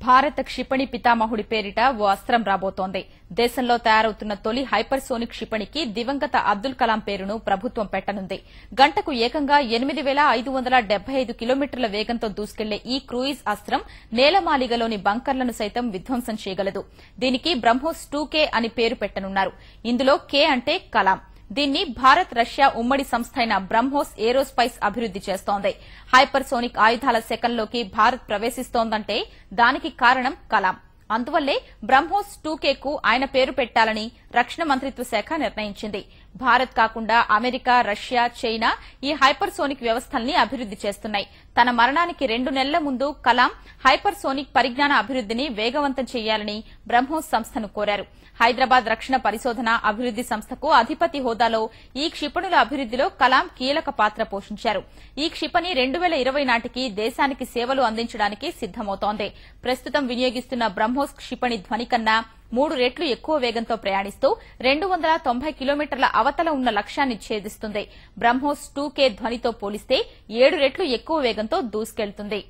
భారత క్షిపణి పితామహుడి పేరిట ఓ అస్త్రం రాబోతోంది. దేశంలో తయారవుతున్న తొలి హైపర్సోనిక్ క్షిపణికి దివంగత అబ్దుల్ కలాం పేరును ప్రభుత్వం పెట్టనుంది. గంటకు ఏకంగా 8575 కిలోమీటర్ల వేగంతో దూసుకెళ్లే ఈ క్రూయిజ్ అస్త్రం నేలమాళిగలోని బంకర్లను సైతం విధ్వంసం చేయగలదు. దీనికి బ్రహ్మోస్ 2K అని పేరు పెట్టనున్నారు. ఇందులో K అంటే కలాం. దీన్ని భారత్ రష్యా ఉమ్మడి సంస్థ అయిన బ్రహ్మోస్ ఏరోస్పైస్ అభివృద్ది చేస్తోంది. హైపర్సోనిక్ ఆయుధాల శకంలోకి భారత్ ప్రవేశిస్తోందంటే దానికి కారణం కలాం. అందువల్లే బ్రహ్మోస్ 2K కు ఆయన పేరు పెట్టాలని రక్షణ మంత్రిత్వ శాఖ నిర్ణయించింది. భారత్ కాకుండా అమెరికా, రష్యా, చైనా ఈ హైపర్సోనిక్ వ్యవస్థల్ని అభివృద్ది చేస్తున్నాయి. తన మరణానికి 2 నెలల ముందు కలాం హైపర్సోనిక్ పరిజ్ఞాన అభివృద్దిని వేగవంతం చేయాలని బ్రహ్మోస్ సంస్థను కోరారు. హైదరాబాద్ రక్షణ పరిశోధన అభివృద్ది సంస్థకు అధిపతి హోదాలో ఈ క్షిపణుల అభివృద్దిలో కలాం కీలక పాత్ర పోషించారు. ఈ క్షిపణి 2020 నాటికి దేశానికి సేవలు అందించడానికి సిద్దమవుతోంది. ప్రస్తుతం వినియోగిస్తున్న బ్రహ్మోస్ క్షిపణి ధ్వని కన్నా 3 రెట్లు ఎక్కువ వేగంతో ప్రయాణిస్తూ 290 కిలోమీటర్ల అవతల ఉన్న లక్ష్యాన్ని ఛేదిస్తుంది. బ్రహ్మోస్ 2K ధ్వనితో పోలిస్తే 7 రెట్లు ఎక్కువ వేగంతో దూసుకెళ్తుంది.